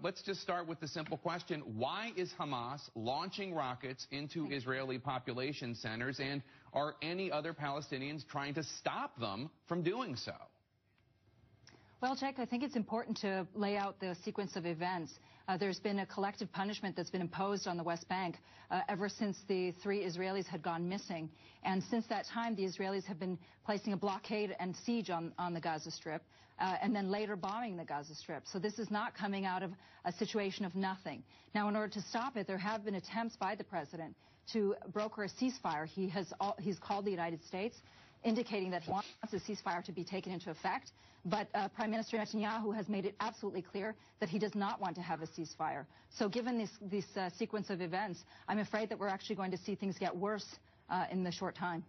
Let's just start with the simple question. Why is Hamas launching rockets into Israeli population centers, and are any other Palestinians trying to stop them from doing so? Well, Jack, I think it's important to lay out the sequence of events. There's been a collective punishment that's been imposed on the West Bank ever since the 3 Israelis had gone missing. And since that time, the Israelis have been placing a blockade and siege on the Gaza Strip, and then later bombing the Gaza Strip. So this is not coming out of a situation of nothing. Now, in order to stop it, there have been attempts by the president to broker a ceasefire. He's called the United States, indicating that he wants a ceasefire to be taken into effect. But Prime Minister Netanyahu has made it absolutely clear that he does not want to have a ceasefire. So given this sequence of events, I'm afraid that we're actually going to see things get worse in the short time.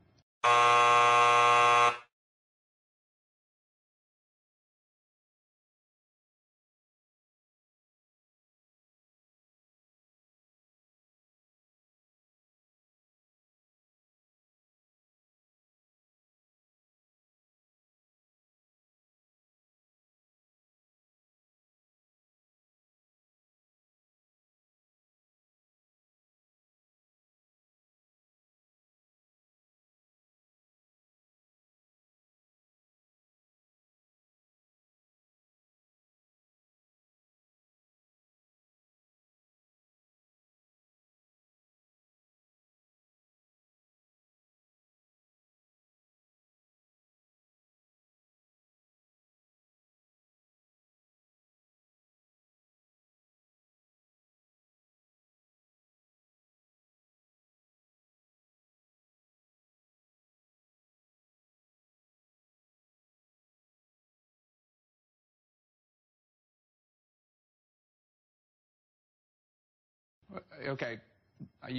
Okay,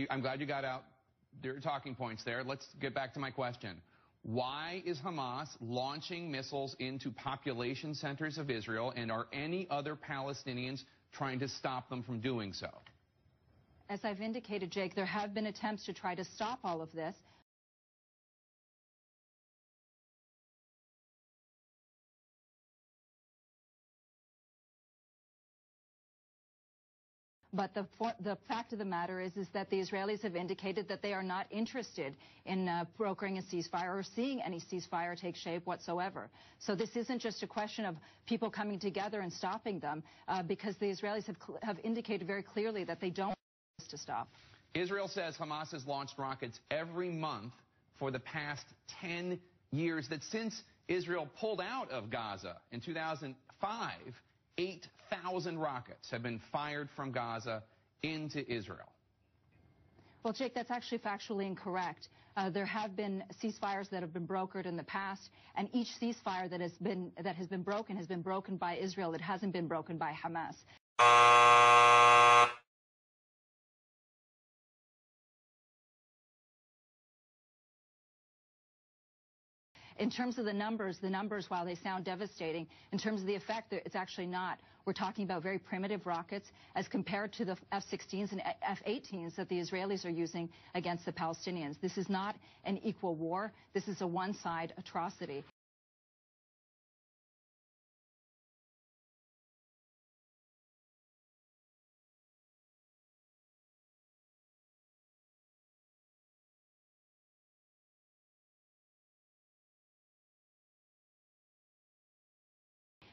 I'm glad you got out your talking points there. Let's get back to my question. Why is Hamas launching missiles into population centers of Israel, and are any other Palestinians trying to stop them from doing so? As I've indicated, Jake, there have been attempts to try to stop all of this. But the fact of the matter is that the Israelis have indicated that they are not interested in brokering a ceasefire or seeing any ceasefire take shape whatsoever. So this isn't just a question of people coming together and stopping them, because the Israelis have indicated very clearly that they don't want this to stop. Israel says Hamas has launched rockets every month for the past 10 years, that since Israel pulled out of Gaza in 2005, 8,000 rockets have been fired from Gaza into Israel. Well, Jake, that's actually factually incorrect. There have been ceasefires that have been brokered in the past, and each ceasefire that has been broken by Israel. It hasn't been broken by Hamas. In terms of the numbers, while they sound devastating, in terms of the effect, it's actually not. We're talking about very primitive rockets as compared to the F-16s and F-18s that the Israelis are using against the Palestinians. This is not an equal war. This is a one-side atrocity.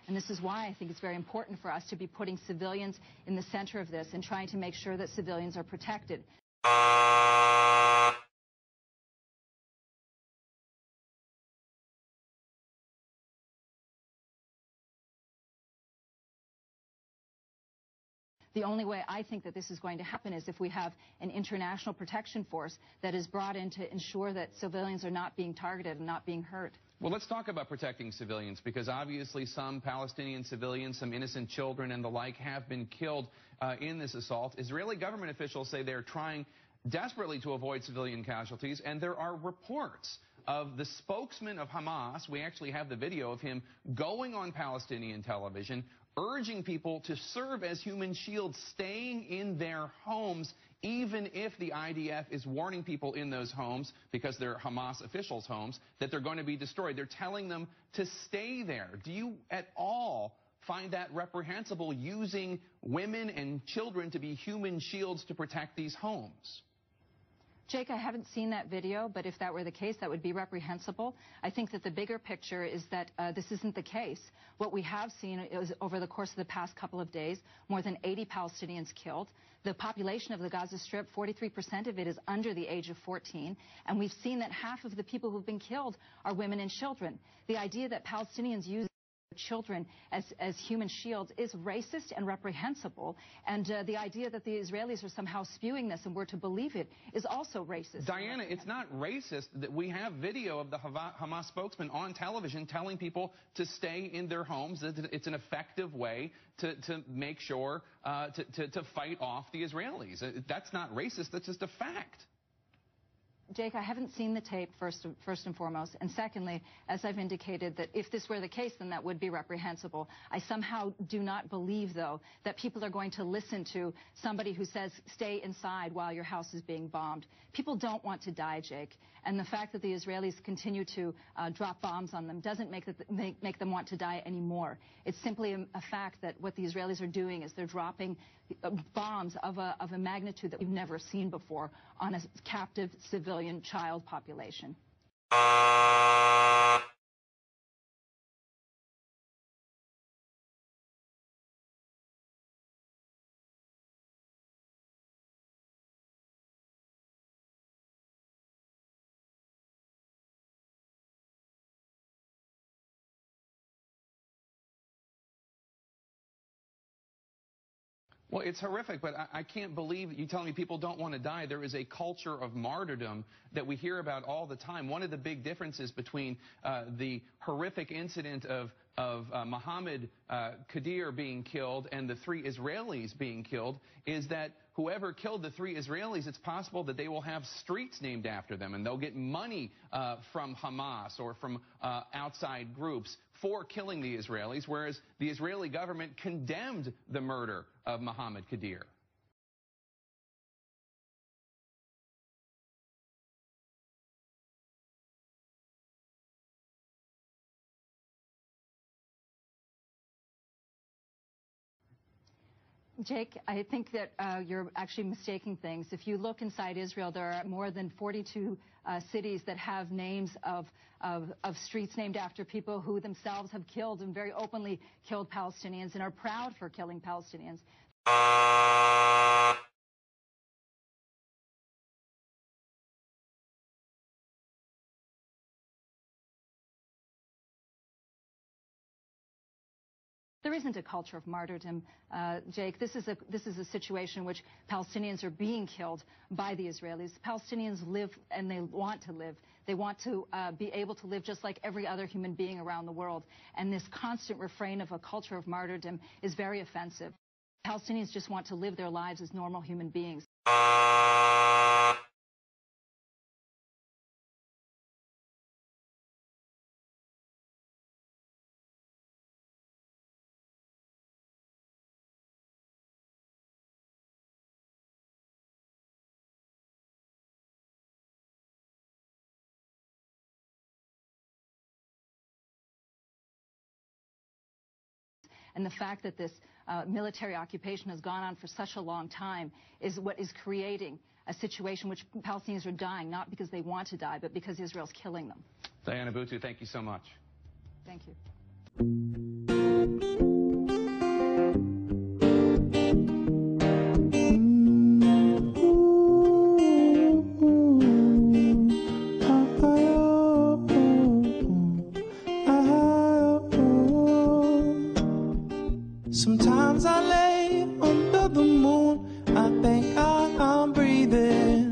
And this is why I think it's very important for us to be putting civilians in the center of this and trying to make sure that civilians are protected. The only way I think that this is going to happen is if we have an international protection force that is brought in to ensure that civilians are not being targeted and not being hurt. Well, let's talk about protecting civilians, because obviously some Palestinian civilians, some innocent children and the like, have been killed in this assault. Israeli government officials say they're trying desperately to avoid civilian casualties, and there are reports of the spokesman of Hamas. We actually have the video of him going on Palestinian television, urging people to serve as human shields, staying in their homes, even if the IDF is warning people in those homes, because they're Hamas officials' homes, that they're going to be destroyed. They're telling them to stay there. Do you at all find that reprehensible, using women and children to be human shields to protect these homes? Jake, I haven't seen that video, but if that were the case, that would be reprehensible. I think that the bigger picture is that this isn't the case. What we have seen is, over the course of the past couple of days, more than 80 Palestinians killed. The population of the Gaza Strip, 43% of it is under the age of 14, and we've seen that half of the people who've been killed are women and children. The idea that Palestinians use children as human shields is racist and reprehensible, and the idea that the Israelis are somehow spewing this and we're to believe it is also racist. Diana, it's not racist that we have video of the Hamas spokesman on television telling people to stay in their homes. It's an effective way to make sure to fight off the Israelis. That's not racist, that's just a fact. Jake, I haven't seen the tape, first and foremost. And secondly, as I've indicated, that if this were the case, then that would be reprehensible. I somehow do not believe, though, that people are going to listen to somebody who says, stay inside while your house is being bombed. People don't want to die, Jake. And the fact that the Israelis continue to drop bombs on them doesn't make them want to die anymore. It's simply a fact that what the Israelis are doing is they're dropping bombs of a magnitude that we've never seen before on a captive civilian child population. Well, it's horrific, but I can't believe that you tell me people don't want to die. There is a culture of martyrdom that we hear about all the time. One of the big differences between the horrific incident of Mohammed Qadir being killed and the 3 Israelis being killed is that whoever killed the 3 Israelis, it's possible that they will have streets named after them, and they'll get money from Hamas or from outside groups for killing the Israelis, whereas the Israeli government condemned the murder of Mohammed Qadir. Jake, I think that you're actually mistaking things. If you look inside Israel, there are more than 42 cities that have names of streets named after people who themselves have killed and very openly killed Palestinians and are proud for killing Palestinians. There isn't a culture of martyrdom, Jake. This is a situation in which Palestinians are being killed by the Israelis. Palestinians live and they want to live. They want to be able to live just like every other human being around the world. And this constant refrain of a culture of martyrdom is very offensive. Palestinians just want to live their lives as normal human beings. And the fact that this military occupation has gone on for such a long time is what is creating a situation in which Palestinians are dying, not because they want to die, but because Israel's killing them. Diana Buttu, thank you so much. Thank you. Sometimes I lay under the moon, I think I'm breathing.